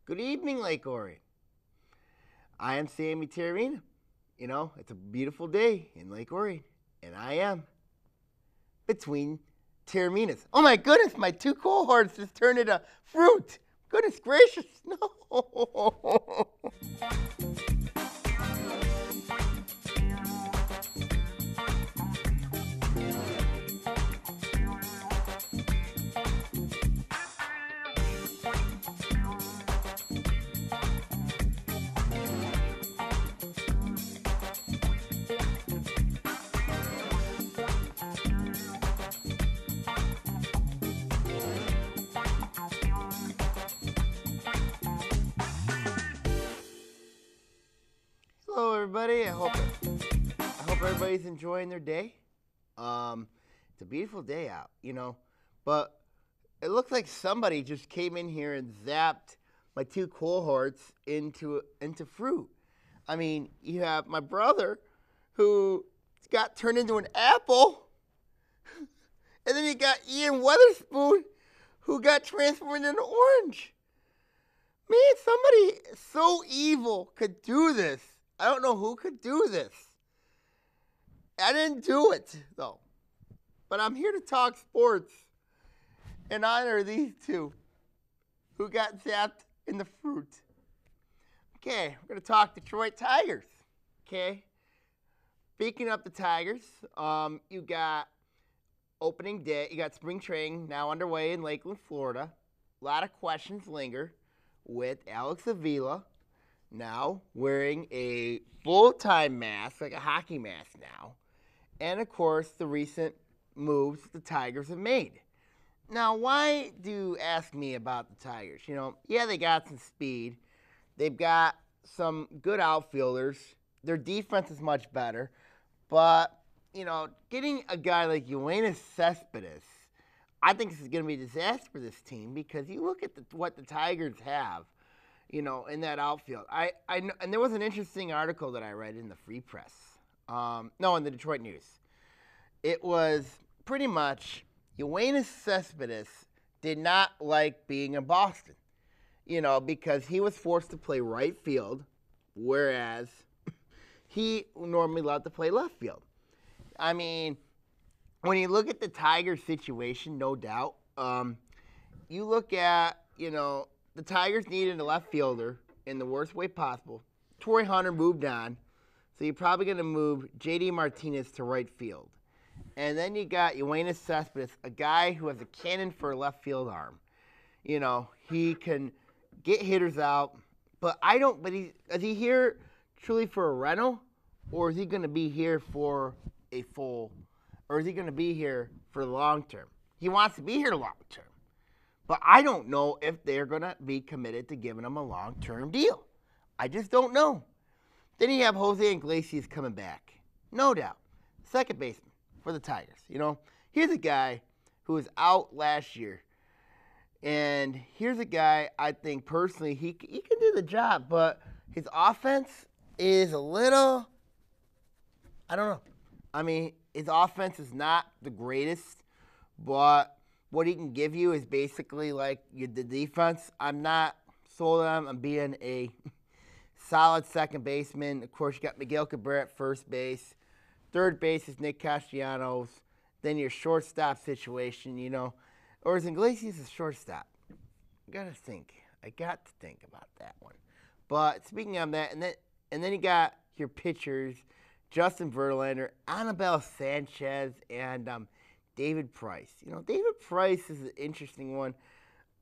Good evening, Lake Orion. I am Sammy Taormina. It's a beautiful day in Lake Orion, and I am Between Taorminas. Oh my goodness, my two cohorts just turned into fruit. Goodness gracious, no. Hello, everybody. I hope everybody's enjoying their day. It's a beautiful day out, but it looks like somebody just came in here and zapped my two cohorts into fruit. I mean, you have my brother who got turned into an apple, and then you got Ian Weatherspoon who got transformed into orange. Man, somebody so evil could do this. I don't know who could do this. I didn't do it, though. But I'm here to talk sports and honor these two who got zapped in the fruit. Okay, we're going to talk Detroit Tigers. Okay? Speaking of the Tigers, you got opening day. You got spring training now underway in Lakeland, Florida. A lot of questions linger with Alex Avila now wearing a full-time mask, like a hockey mask now. And, of course, the recent moves the Tigers have made. Now, why do you ask me about the Tigers? Yeah, they got some speed. They've got some good outfielders. Their defense is much better. But, getting a guy like Yoenis Cespedes, I think this is going to be a disaster for this team because you look at what the Tigers have, in that outfield. And there was an interesting article that I read in the Free Press. In the Detroit News. It was pretty much Yoenis Cespedes did not like being in Boston, because he was forced to play right field, whereas he normally loved to play left field. I mean, when you look at the Tigers situation, no doubt, you look at, the Tigers needed a left fielder in the worst way possible. Torrey Hunter moved on, so you're probably going to move J.D. Martinez to right field. And then you got Yoenis Cespedes, a guy who has a cannon for a left field arm. He can get hitters out, but is he here truly for a rental, or is he going to be here for or is he going to be here for the long term? He wants to be here long term. But I don't know if they're going to be committed to giving him a long-term deal. I just don't know. Then you have Jose Iglesias coming back. No doubt. Second baseman for the Tigers. Here's a guy who was out last year. And here's a guy, I think personally, he can do the job. But his offense is a little, I don't know. I mean, his offense is not the greatest. But what he can give you is basically like the defense. I'm not sold on him. I'm being a solid second baseman. Of course, you got Miguel Cabrera at first base. Third base is Nick Castellanos. Then your shortstop situation, Or is Iglesias a shortstop? I got to think about that one. But speaking of that, and then you got your pitchers, Justin Verlander, Anibal Sanchez, and David Price. David Price is an interesting one.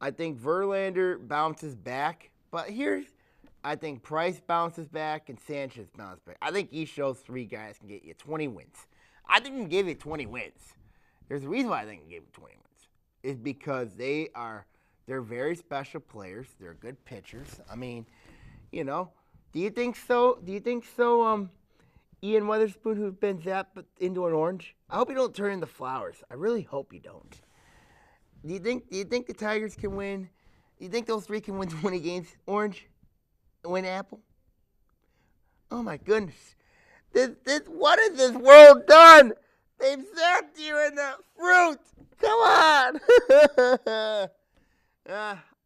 I think Verlander bounces back, but I think Price bounces back and Sanchez bounces back. I think each of those three guys can get you 20 wins. I think can give you 20 wins. There's a reason why I think can give you 20 wins. It's because they're very special players. They're good pitchers. I mean, do you think so? Ian Weatherspoon, who's been zapped into an orange? I hope you don't turn into flowers. I really hope you don't. Do you think the Tigers can win? Do you think those three can win 20 games? Orange? Win apple? Oh my goodness. What has this world done? They've zapped you in the fruit. Come on.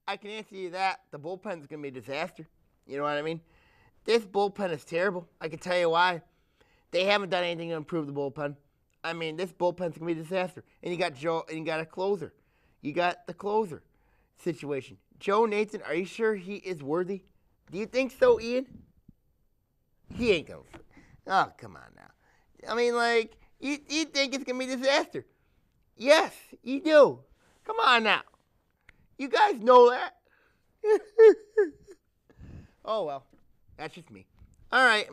I can answer you that. The bullpen's going to be a disaster. You know what I mean? This bullpen is terrible. I can tell you why. They haven't done anything to improve the bullpen. I mean, this bullpen's going to be a disaster. And you got Joe, and you got a closer. You got the closer situation. Joe Nathan, are you sure he is worthy? Do you think so, Ian? He ain't going to. Oh, come on now. I mean, like, you think it's going to be a disaster. Yes, you do. Come on now. You guys know that. Oh, well. That's just me. All right,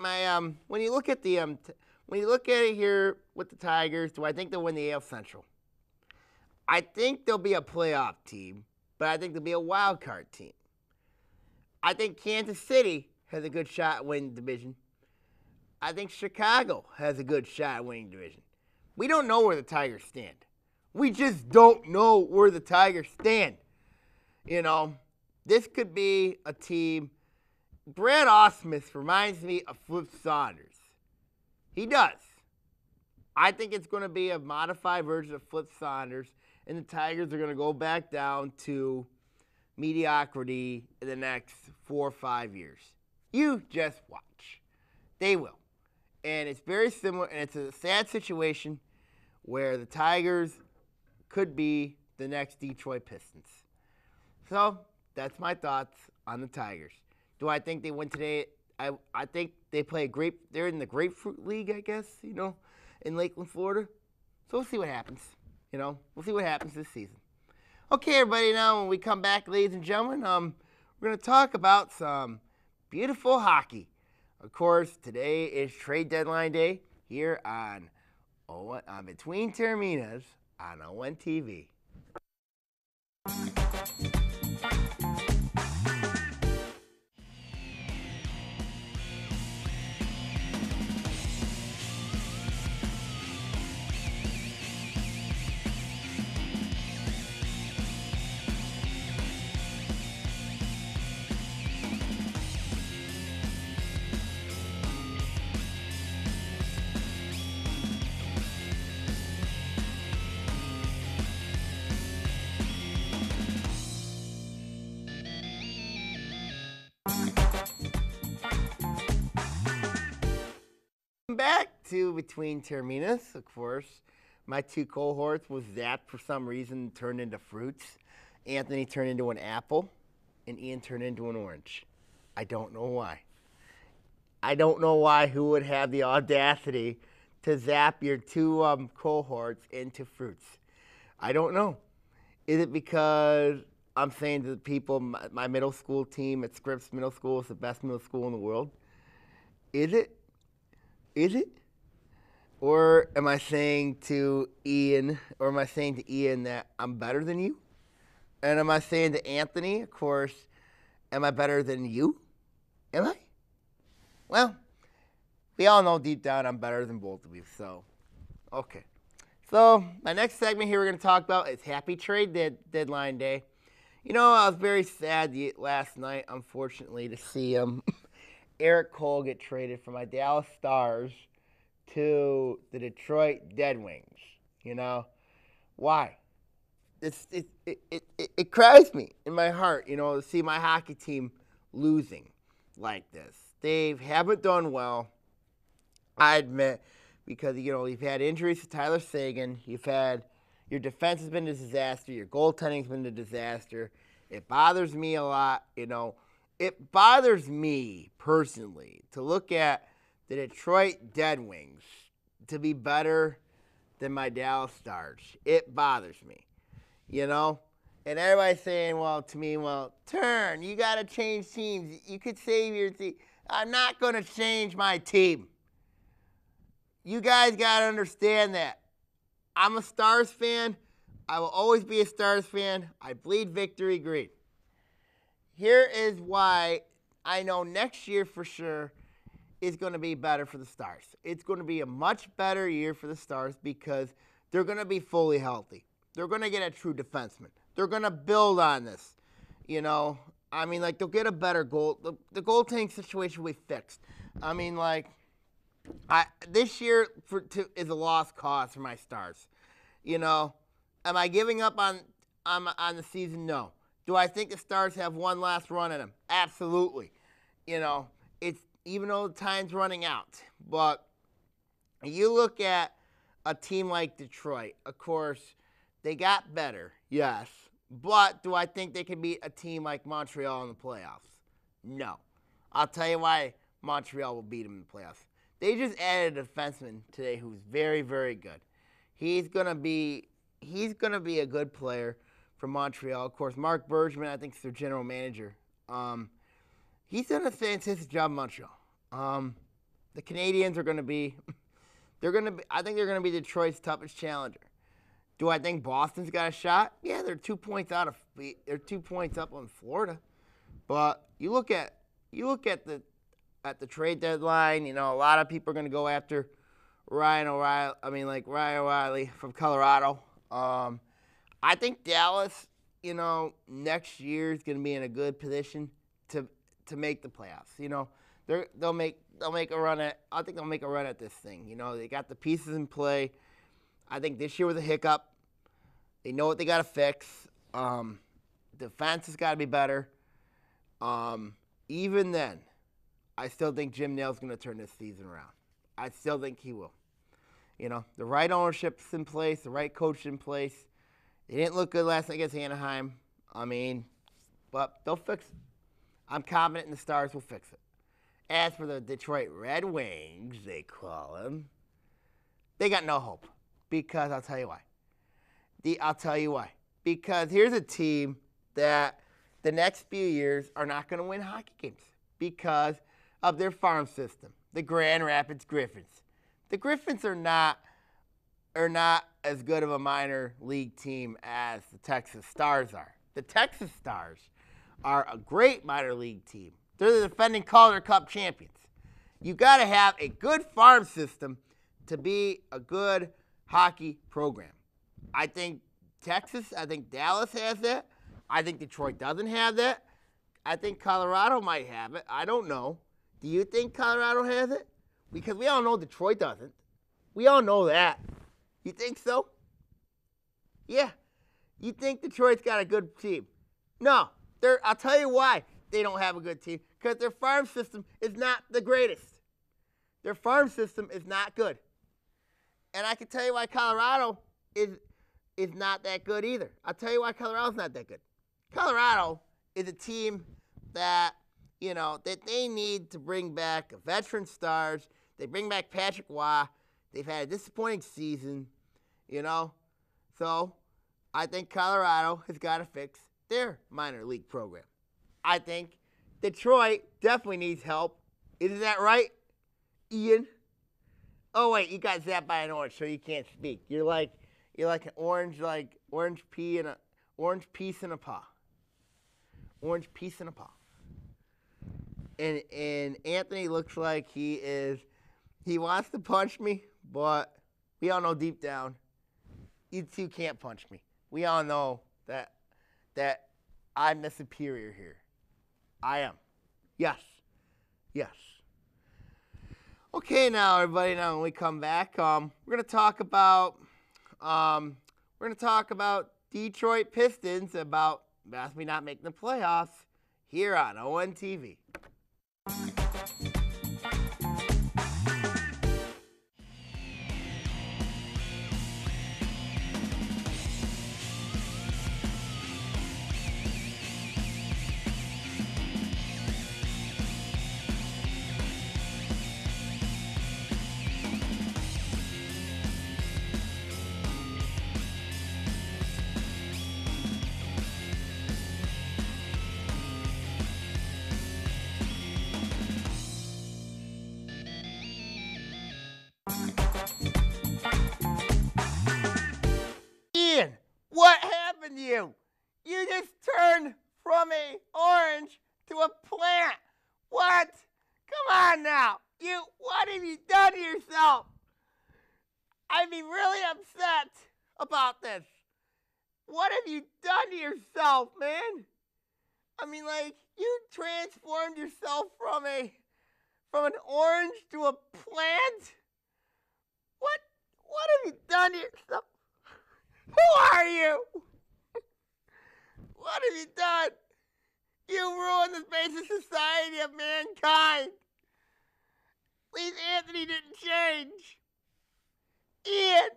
when you look at it here with the Tigers, do I think they'll win the AL Central? I think they'll be a playoff team, but I think they'll be a wild card team. I think Kansas City has a good shot at winning the division. I think Chicago has a good shot at winning the division. We don't know where the Tigers stand. We just don't know where the Tigers stand. You know, this could be a team. Brad Ausmus reminds me of Flip Saunders. He does. I think it's going to be a modified version of Flip Saunders, and the Tigers are going to go back down to mediocrity in the next 4 or 5 years. You just watch. They will. And it's very similar, and it's a sad situation where the Tigers could be the next Detroit Pistons. So that's my thoughts on the Tigers. Do I think they win today? I think they play they're in the Grapefruit League, I guess, you know, in Lakeland, Florida. So we'll see what happens. You know, we'll see what happens this season. Okay, everybody, now when we come back, ladies and gentlemen, we're going to talk about some beautiful hockey. Of course, today is trade deadline day here on Between Taorminas on ONTV. Back to Between Taorminas, of course. My two cohorts was zapped for some reason, turned into fruits. Anthony turned into an apple, and Ian turned into an orange. I don't know why. I don't know why who would have the audacity to zap your two cohorts into fruits. I don't know. Is it because I'm saying to the people, my middle school team at Scripps Middle School is the best middle school in the world? Is it? Is it? Or am I saying to Ian, that I'm better than you? And am I saying to Anthony, of course, am I better than you? Am I? Well, we all know deep down I'm better than both of you, so, okay. So, my next segment here we're going to talk about is Happy Trade Deadline Day. You know, I was very sad last night, unfortunately, to see Eric Cole get traded from my Dallas Stars to the Detroit Dead Wings. You know, why? It cries me in my heart, you know, to see my hockey team losing like this. They haven't done well, I admit, because, you know, you've had injuries to Tyler Seguin. Your defense has been a disaster. Your goaltending's been a disaster. It bothers me a lot, you know. It bothers me personally to look at the Detroit Dead Wings to be better than my Dallas Stars. It bothers me, you know. And everybody's saying, Turn, you got to change teams. You could save your team. I'm not going to change my team. You guys got to understand that. I'm a Stars fan. I will always be a Stars fan. I bleed victory green. Here is why I know next year for sure is going to be better for the Stars. It's going to be a much better year for the Stars because they're going to be fully healthy. They're going to get a true defenseman. They're going to build on this. You know, I mean, like, they'll get a better goal. The goaltending situation will be fixed. I mean, like, this year is a lost cause for my Stars. You know, am I giving up on the season? No. Do I think the Stars have one last run in them? Absolutely. You know, it's even though the time's running out. But you look at a team like Detroit, of course, they got better, yes. But do I think they can beat a team like Montreal in the playoffs? No. I'll tell you why Montreal will beat them in the playoffs. They just added a defenseman today who's very, very good. He's gonna be a good player for Montreal. Of course, Mark Bergman, I think, is their general manager. He's done a fantastic job in Montreal. The Canadiens are gonna be, I think they're gonna be Detroit's toughest challenger. Do I think Boston's got a shot? Yeah, they're 2 points up on Florida. But you look at the trade deadline, you know, a lot of people are going to go after Ryan O'Reilly from Colorado. I think Dallas, you know, next year is going to be in a good position to make the playoffs. You know, they'll make a run at. I think they'll make a run at this thing. You know, they got the pieces in play. I think this year was a hiccup. They know what they got to fix. Defense has got to be better. Even then, I still think Jim Nail's going to turn this season around. I still think he will. You know, the right ownership's in place, the right coach in place. They didn't look good last night against Anaheim. But they'll fix it. I'm confident in the Stars will fix it. As for the Detroit Red Wings, they call them, they got no hope. Because I'll tell you why. Because here's a team that the next few years are not going to win hockey games because of their farm system, the Grand Rapids Griffins. The Griffins are not as good of a minor league team as the Texas Stars are. The Texas Stars are a great minor league team. They're the defending Calder Cup champions. You got to have a good farm system to be a good hockey program. I think Dallas has that. I think Detroit doesn't have that. I think Colorado might have it. I don't know. Do you think Colorado has it? Because we all know Detroit doesn't. We all know that. You think so? Yeah. You think Detroit's got a good team? No. I'll tell you why they don't have a good team. Because their farm system is not the greatest. Their farm system is not good. And I can tell you why Colorado is not that good either. I'll tell you why Colorado's not that good. Colorado is a team that, you know, that they need to bring back veteran stars. They bring back Patrick Waugh. They've had a disappointing season, you know. So I think Colorado has got to fix their minor league program. I think Detroit definitely needs help. Isn't that right, Ian? Oh wait, you got zapped by an orange, so you can't speak. You're like an orange piece in a paw. Orange piece in a paw. And Anthony looks like he wants to punch me, but we all know deep down, you two can't punch me. We all know that I'm the superior here. I am. Yes. Okay, now everybody. Now when we come back, we're gonna talk about Detroit Pistons about possibly not making the playoffs here on ONTV. Ian, what happened to you? You just turned from a orange to a plant. What? Come on now. What have you done to yourself? I'd be really upset about this. What have you done to yourself, man? I mean, like, you transformed yourself from an orange to a plant? What have you done to yourself? Who are you? What have you done? You ruined the basic society of mankind. At least Anthony didn't change. Ian,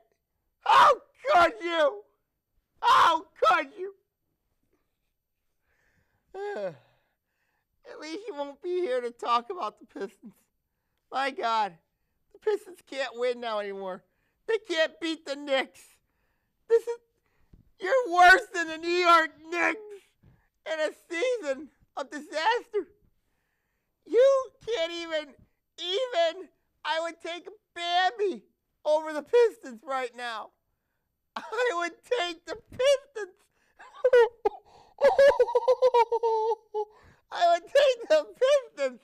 how could you? How could you? At least you won't be here to talk about the Pistons. My God, the Pistons can't win now anymore. They can't beat the Knicks. You're worse than the New York Knicks in a season of disaster. You can't even, I would take Bambi over the Pistons right now. I would take the Pistons. I would take the Pistons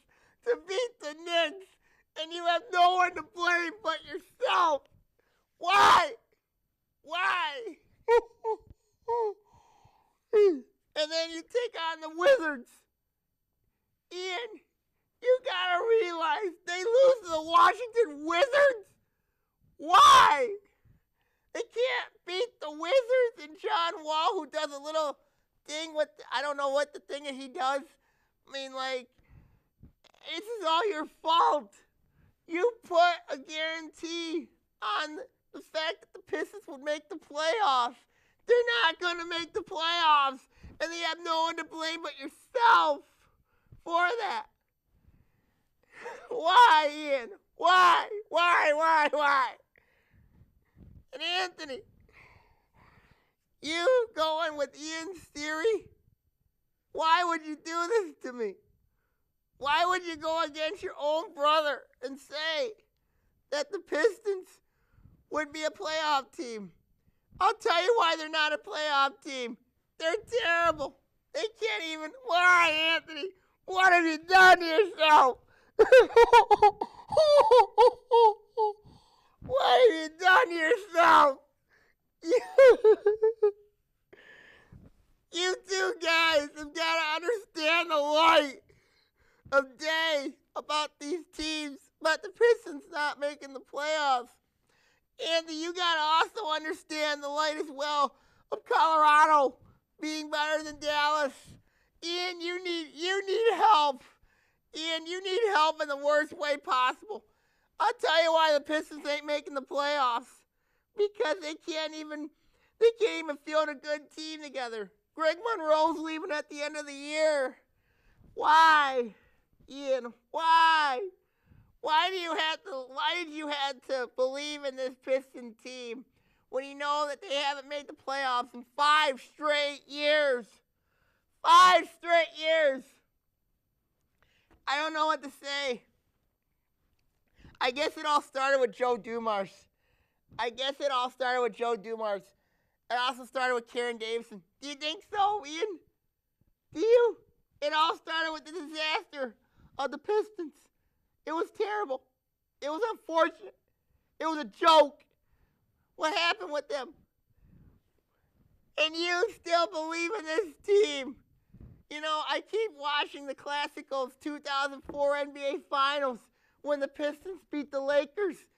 to beat the Knicks, and you have no one to blame but yourself. Why? Why? And then you take on the Wizards. Ian, you gotta realize they lose to the Washington Wizards. Why? They can't beat the Wizards and John Wall, who does a little thing with, I don't know what the thing he does. I mean, like, this is all your fault. You put a guarantee on the fact that the Pistons would make the playoffs. They're not going to make the playoffs, and they have no one to blame but yourself for that. Why, Ian? Why? And Anthony, you going with Ian's theory? Why would you do this to me? Why would you go against your own brother and say that the Pistons would be a playoff team? I'll tell you why they're not a playoff team. They're terrible. They can't even. Why, Anthony? What have you done to yourself? What have you done to yourself? You two guys have got to understand the light of day about these teams, but the Pistons not making the playoffs. Andy, you got to also understand the light as well of Colorado being better than Dallas. Ian, you need help. Ian, you need help in the worst way possible. I'll tell you why the Pistons ain't making the playoffs. Because they can't even field a good team together. Greg Monroe's leaving at the end of the year. Why? Ian, why? Why did you have to believe in this Piston team when you know that they haven't made the playoffs in 5 straight years? 5 straight years. I don't know what to say. I guess it all started with Joe Dumars. It also started with Karen Davison. Do you think so, Ian? Do you? It all started with the disaster of the Pistons. It was terrible. It was unfortunate. It was a joke. What happened with them? And you still believe in this team. You know, I keep watching the Classicals 2004 NBA Finals when the Pistons beat the Lakers.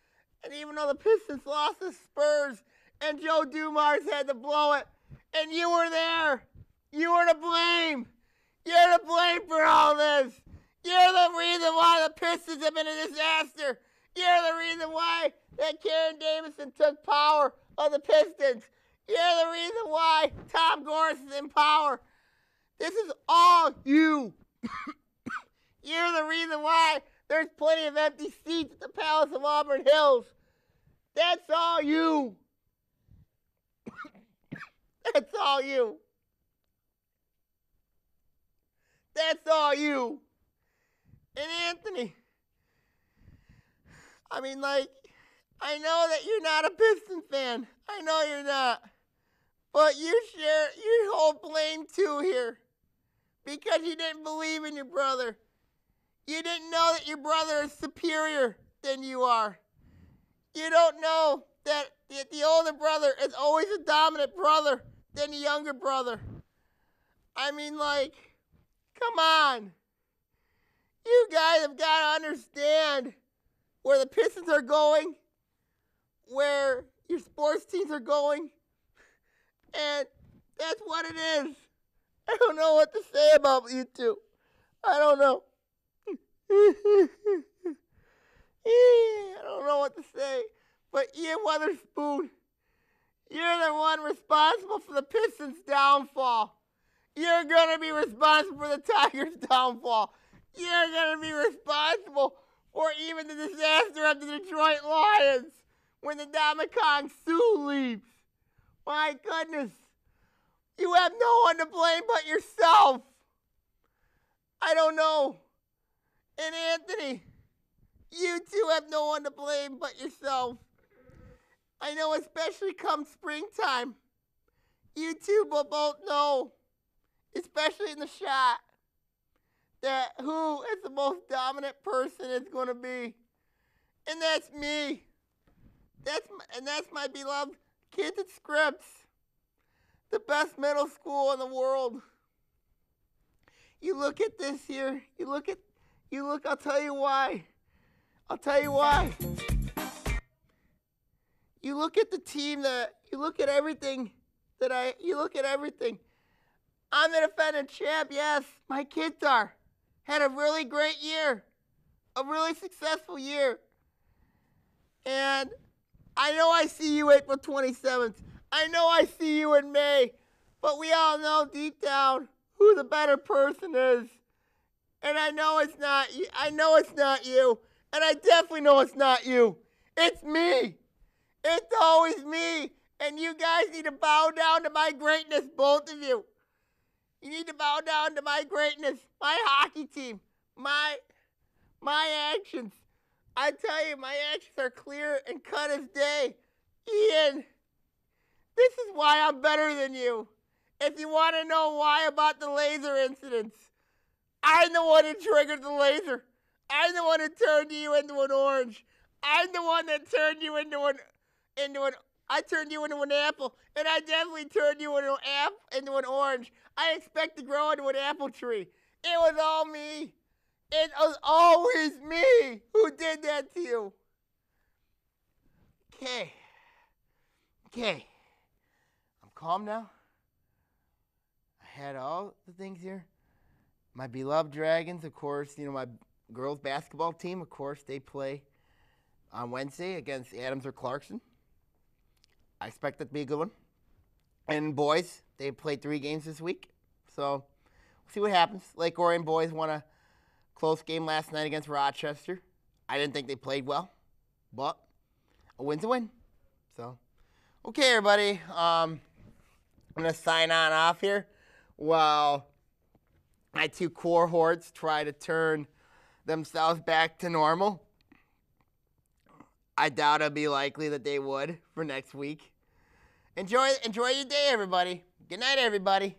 And even though the Pistons lost the Spurs and Joe Dumars had to blow it, and you were there. You were to blame. You're to blame for all this. You're the reason why the Pistons have been a disaster. You're the reason why that Karen Davison took power of the Pistons. You're the reason why Tom Gores is in power. This is all you. You're the reason why there's plenty of empty seats at the Palace of Auburn Hills. That's all you. That's all you. That's all you. And Anthony, I mean, like, I know that you're not a Piston fan. I know you're not. But you hold blame too here. Because you didn't believe in your brother. You didn't know that your brother is superior than you are. You don't know that the older brother is always a dominant brother than the younger brother. I mean, like, come on. You guys have got to understand where the Pistons are going, where your sports teams are going, and that's what it is. I don't know what to say about you two. I don't know. I don't know what to say. But Ian Weatherspoon, you're the one responsible for the Pistons' downfall. You're going to be responsible for the Tigers' downfall. You're going to be responsible for even the disaster of the Detroit Lions when the Domicon Sue leaves. My goodness. You have no one to blame but yourself. I don't know. And Anthony, you too have no one to blame but yourself. I know, especially come springtime. You two will both know, especially in the shot, that who is the most dominant person is going to be. And that's me. That's my beloved Kids at Scripps, the best middle school in the world. You look at this here. I'll tell you why. You look at the team you look at everything. I'm the defending champ, yes. My kids had a really great year. A really successful year. And I know I see you April 27th. I know I see you in May. But we all know deep down who the better person is. And I know it's not you. And I definitely know it's not you. It's me. It's always me. And you guys need to bow down to my greatness, both of you. You need to bow down to my greatness, my hockey team, my actions. I tell you, my actions are clear and cut as day. Ian, this is why I'm better than you. If you want to know why about the laser incidents, I'm the one who triggered the laser. I'm the one who turned you into an orange. I'm the one that turned you into I turned you into an apple, and I definitely turned you into an orange. I expect to grow into an apple tree. It was all me. It was always me who did that to you. Okay. I'm calm now. I had all the things here. My beloved Dragons, of course, my girls basketball team, of course, they play on Wednesday against Adams or Clarkson. I expect that to be a good one. And boys, they played 3 games this week. So we'll see what happens. Lake Orion boys won a close game last night against Rochester. I didn't think they played well, but a win's a win. So, okay, everybody. I'm going to sign on off here while my 2 cohorts try to turn themselves back to normal. I doubt it'd be likely that they would for next week. Enjoy your day, everybody. Good night, everybody.